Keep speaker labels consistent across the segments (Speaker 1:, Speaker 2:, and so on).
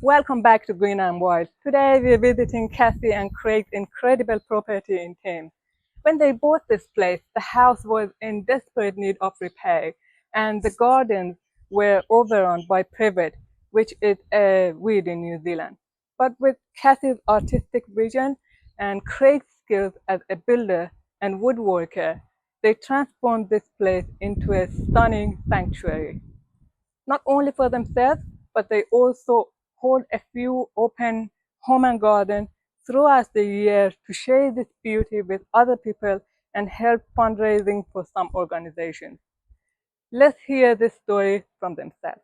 Speaker 1: Welcome back to Green and Wild. Today we're visiting Kathy and Craig's incredible property in Thames. When they bought this place, the house was in desperate need of repair and the gardens were overrun by privet, which is a weed in New Zealand. But with Kathy's artistic vision and Craig's skills as a builder and woodworker, they transformed this place into a stunning sanctuary not only for themselves, but they also hold a few open home and garden throughout the year to share this beauty with other people and help fundraising for some organizations. Let's hear this story from themselves.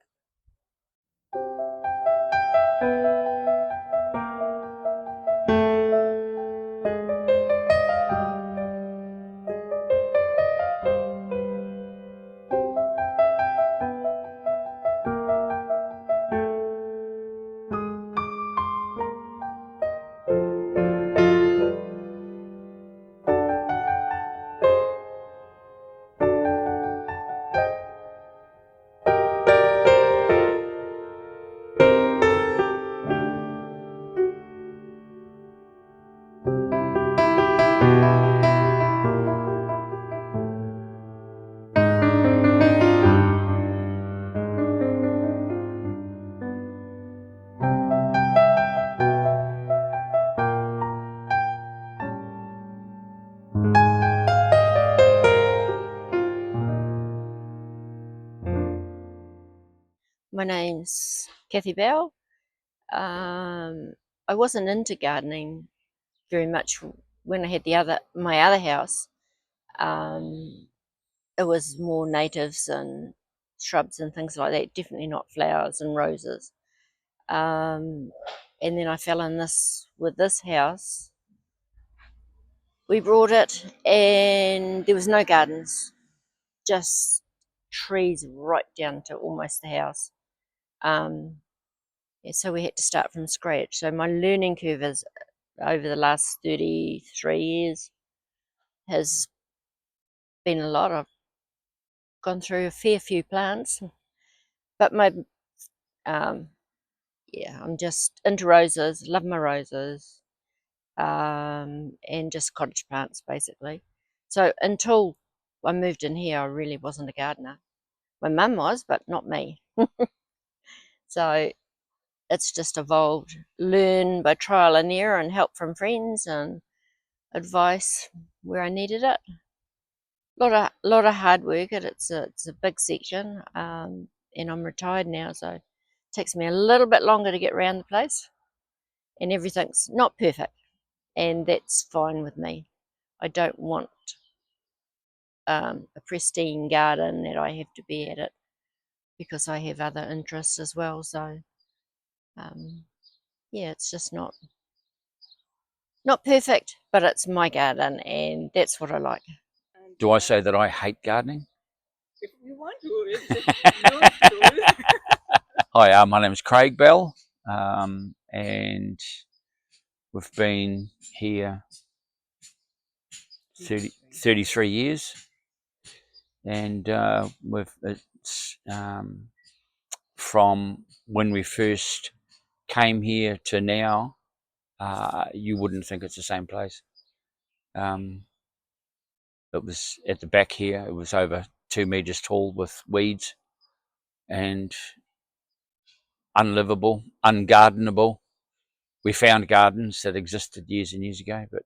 Speaker 2: My name's Kathy Bell. I wasn't into gardening very much when I had my other house. It was more natives and shrubs and things like that. Definitely not flowers and roses. And then I fell in with this house. We brought it, and there was no gardens, just trees right down to almost the house. So we had to start from scratch. So my learning curve is over the last 33 years has been a lot. I've gone through a fair few plants, but I'm just into roses, love my roses, and just cottage plants basically. So until I moved in here, I really wasn't a gardener. My mum was, but not me. So it's just evolved, learn by trial and error and help from friends and advice where I needed it. Lot of hard work. It's a big section, and I'm retired now, so it takes me a little bit longer to get around the place. And everything's not perfect, and that's fine with me. I don't want a pristine garden that I have to be at it because I have other interests as well. So it's just not perfect, but it's my garden, and that's what I like.
Speaker 3: Do I say that I hate gardening?
Speaker 1: If you want to, it's your story.
Speaker 3: Hi, my name is Craig Bell, and we've been here 33 years, and it's from when we first came here to now, you wouldn't think it's the same place. It was at the back here, it was over 2 meters tall with weeds and unlivable, ungardenable. We found gardens that existed years and years ago, but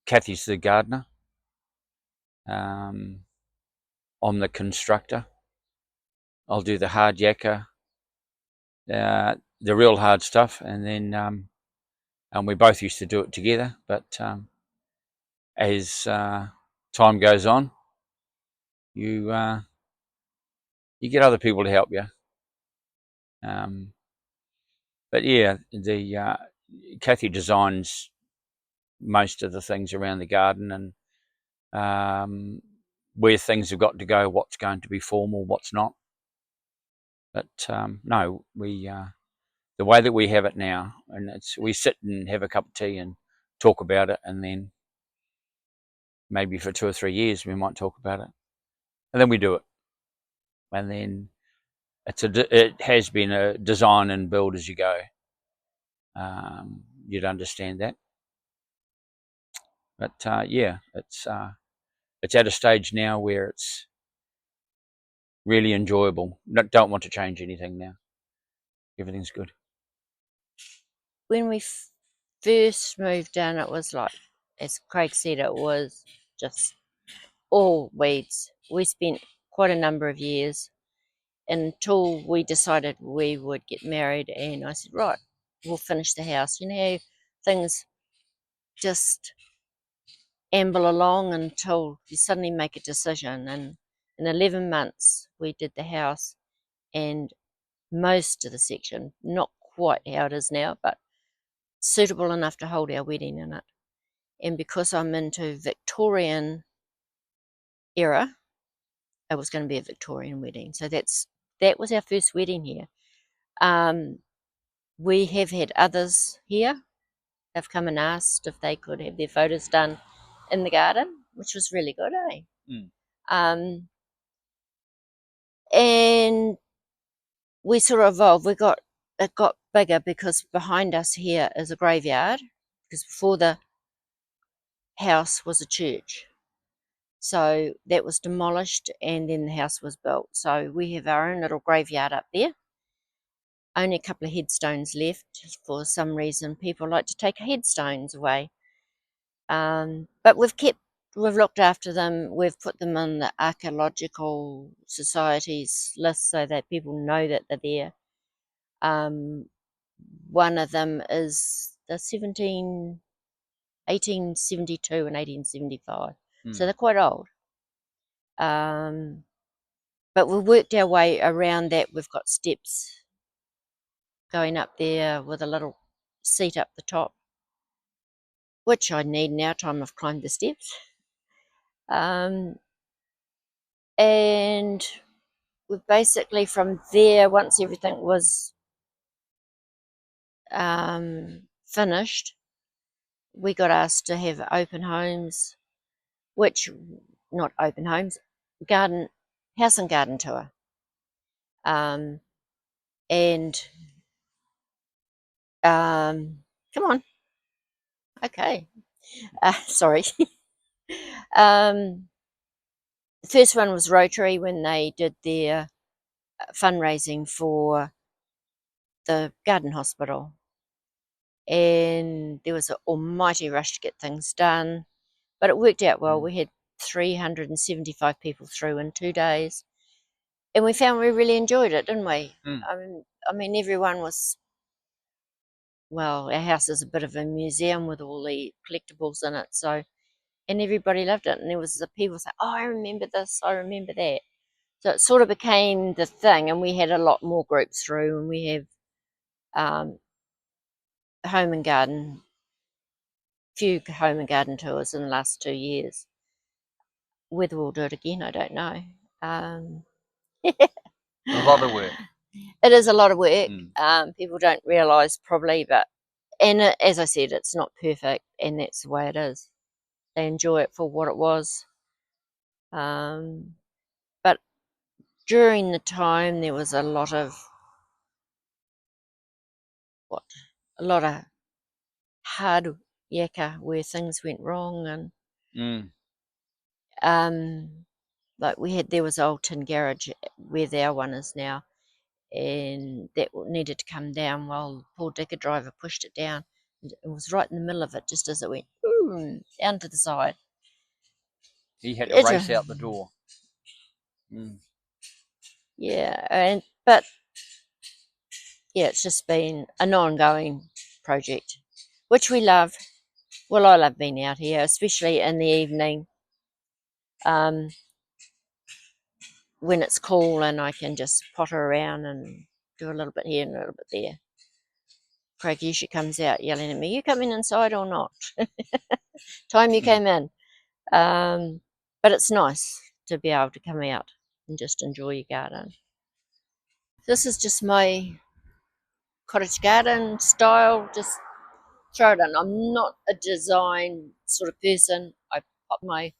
Speaker 3: Kathy's the gardener. I'm the constructor. I'll do the hard yakka, the real hard stuff, and then and we both used to do it together. But as time goes on, you get other people to help you. But yeah, the Kathy designs most of the things around the garden and where things have got to go, what's going to be formal, what's not. But no, we the way that we have it now, and we sit and have a cup of tea and talk about it, and then maybe for 2 or 3 years we might talk about it, and then we do it, and then it has been a design and build as you go. You'd understand that. But yeah, it's at a stage now where it's really enjoyable. Don't want to change anything now. Everything's good.
Speaker 2: When we first moved in, it was like, as Craig said, it was just all weeds. We spent quite a number of years until we decided we would get married, and I said, right, we'll finish the house. You know, things just amble along until you suddenly make a decision. And in 11 months, we did the house and most of the section, not quite how it is now, but suitable enough to hold our wedding in it. And because I'm into Victorian era, it was going to be a Victorian wedding. So that was our first wedding here. We have had others here. They've come and asked if they could have their photos done in the garden, which was really good, eh?
Speaker 3: Mm.
Speaker 2: And we sort of evolved. It got bigger because behind us here is a graveyard, because before the house was a church. So that was demolished and then the house was built. So we have our own little graveyard up there. Only a couple of headstones left. For some reason, people like to take headstones away. But we've looked after them. We've put them on the Archaeological Society's list so that people know that they're there. One of them is the 1872 and 1875. So they're quite old. But we've worked our way around that. We've got steps going up there with a little seat up the top, which I need now, time I've climbed the steps. And we've basically from there, once everything was finished, we got asked to have open homes, not open homes, house and garden tour. And come on, okay. Sorry. The first one was Rotary when they did their fundraising for the garden hospital, and there was an almighty rush to get things done, but it worked out well. We had 375 people through in 2 days, and we found we really enjoyed it, didn't we? I mean, everyone was, well, our house is a bit of a museum with all the collectibles in it, so, and everybody loved it. And there was the people say, oh, I remember this, I remember that. So it sort of became the thing, and we had a lot more groups through, and we have few home and garden tours in the last 2 years. Whether we'll do it again, I don't know.
Speaker 3: A lot of work.
Speaker 2: It is a lot of work. People don't realise probably, and as I said, it's not perfect, and that's the way it is. They enjoy it for what it was. But during the time, there was a lot of hard yakka where things went wrong, and like there was an old tin garage where our one is now, and that needed to come down. Well, the poor digger driver pushed it down. It was right in the middle of it, just as it went boom, down to the side.
Speaker 3: He had to race out the door.
Speaker 2: Yeah, but yeah, it's just been an ongoing project, which we love. Well, I love being out here, especially in the evening, when it's cool and I can just potter around and do a little bit here and a little bit there. Craig usually comes out yelling at me, you coming inside or not? Time you came in. But it's nice to be able to come out and just enjoy your garden. This is just my cottage garden style, just throw it in. I'm not a design sort of person. I pop my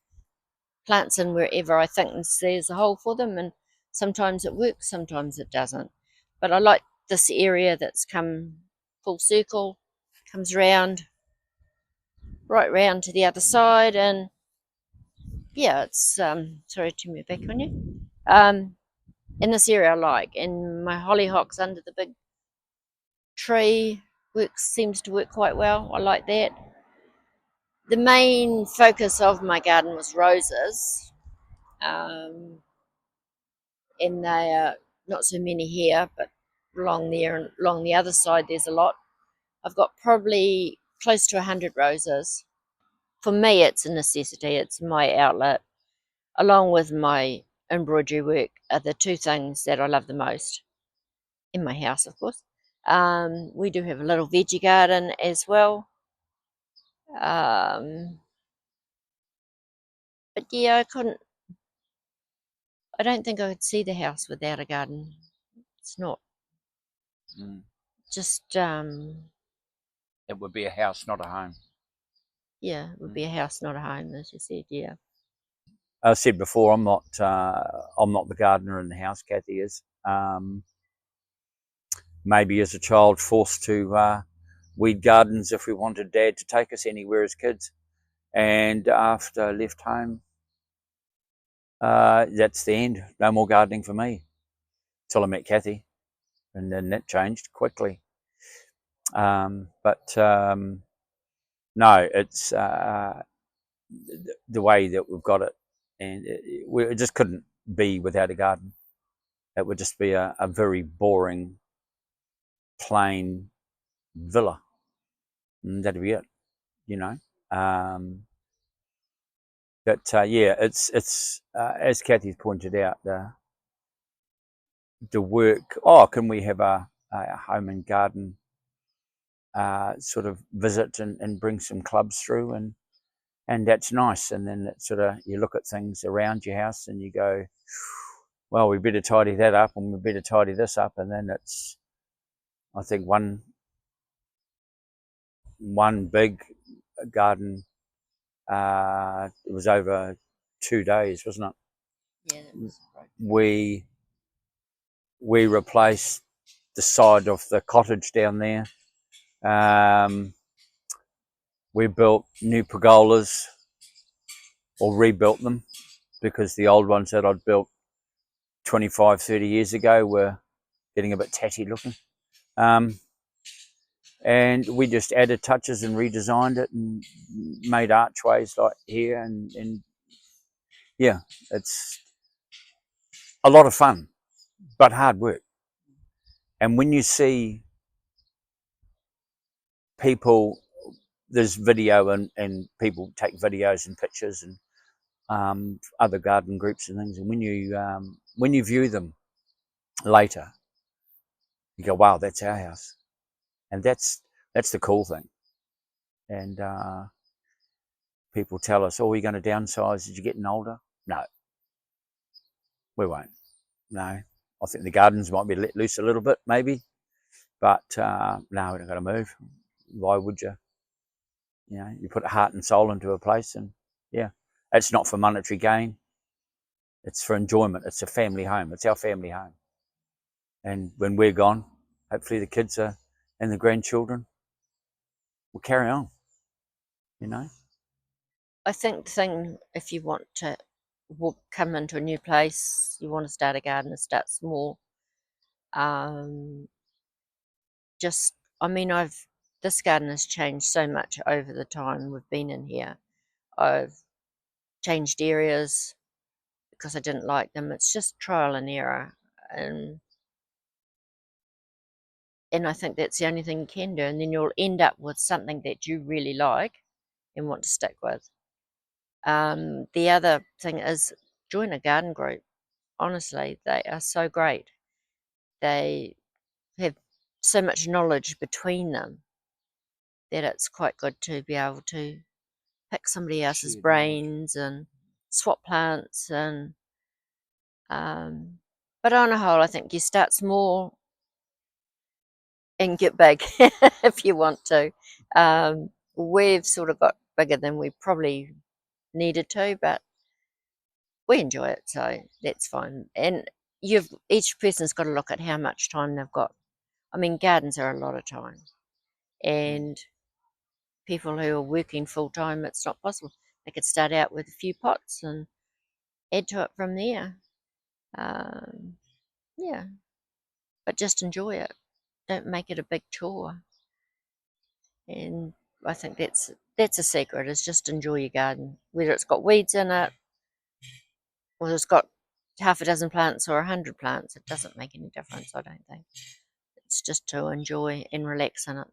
Speaker 2: plants in wherever I think there's a hole for them, and Sometimes it works, sometimes it doesn't. But I like this area that's come full circle, comes round, right round to the other side, and yeah, it's sorry to move back on you. In this area I like, and my hollyhocks under the big tree seems to work quite well. I like that. The main focus of my garden was roses, and they are not so many here, but along there and along the other side there's a lot. I've got probably close to 100 roses. For me, it's a necessity. It's my outlet, along with my embroidery work, are the two things that I love the most in my house, of course. We do have a little veggie garden as well. But yeah, I don't think I could see the house without a garden. It's not just,
Speaker 3: It would be a house, not a home.
Speaker 2: yeah, it would be a house, not a home, as you said, yeah.
Speaker 3: I said before, I'm not the gardener in the house. Kathy is. Maybe as a child forced to weed gardens if we wanted Dad to take us anywhere as kids, and after I left home, that's the end. No more gardening for me till I met Kathy, and then that changed quickly. But no, it's the way that we've got it, and it just couldn't be without a garden. It would just be a very boring, plain villa, and that'd be it, you know. But yeah, it's as Kathy's pointed out, the work. Oh, can we have a home and garden sort of visit and bring some clubs through, and that's nice. And then it sort of, you look at things around your house and you go, well, we better tidy that up, and we better tidy this up, and then it's, I think one big garden. It was over 2 days, wasn't it?
Speaker 2: Yeah, that was right.
Speaker 3: We replaced the side of the cottage down there. We built new pergolas, or rebuilt them, because the old ones that I'd built 25, 30 years ago were getting a bit tatty looking. And we just added touches and redesigned it and made archways like here, and yeah, it's a lot of fun, but hard work. And when you see people, there's video, and people take videos and pictures, and other garden groups and things, and when you view them later, you go, wow, that's our house. And that's the cool thing. And people tell us, oh, are you going to downsize as you're getting older? No, we won't. No, I think the gardens might be let loose a little bit, maybe, but no, we're not going to move. Why would you? You know, you put heart and soul into a place, and yeah, it's not for monetary gain. It's for enjoyment. It's a family home. It's our family home. And when we're gone, hopefully the kids and the grandchildren will carry on, you know.
Speaker 2: I think the thing, if you want to come into a new place, you want to start a garden, start small. Just, I mean, this garden has changed so much over the time we've been in here. I've changed areas because I didn't like them. It's just trial and error, and I think that's the only thing you can do. And then you'll end up with something that you really like and want to stick with. The other thing is, join a garden group. Honestly, they are so great. They have so much knowledge between them that it's quite good to be able to pick somebody else's brains and swap plants. And but on a whole, I think you start small and get big if you want to. We've sort of got bigger than we probably needed to, but we enjoy it, so that's fine. And each person's got to look at how much time they've got. I mean, gardens are a lot of time, and people who are working full time, it's not possible. They could start out with a few pots and add to it from there. Yeah, but just enjoy it. Don't make it a big chore. And I think that's a secret, is just enjoy your garden. Whether it's got weeds in it, or it's got half a dozen plants or 100 plants, it doesn't make any difference, I don't think. It's just to enjoy and relax in it.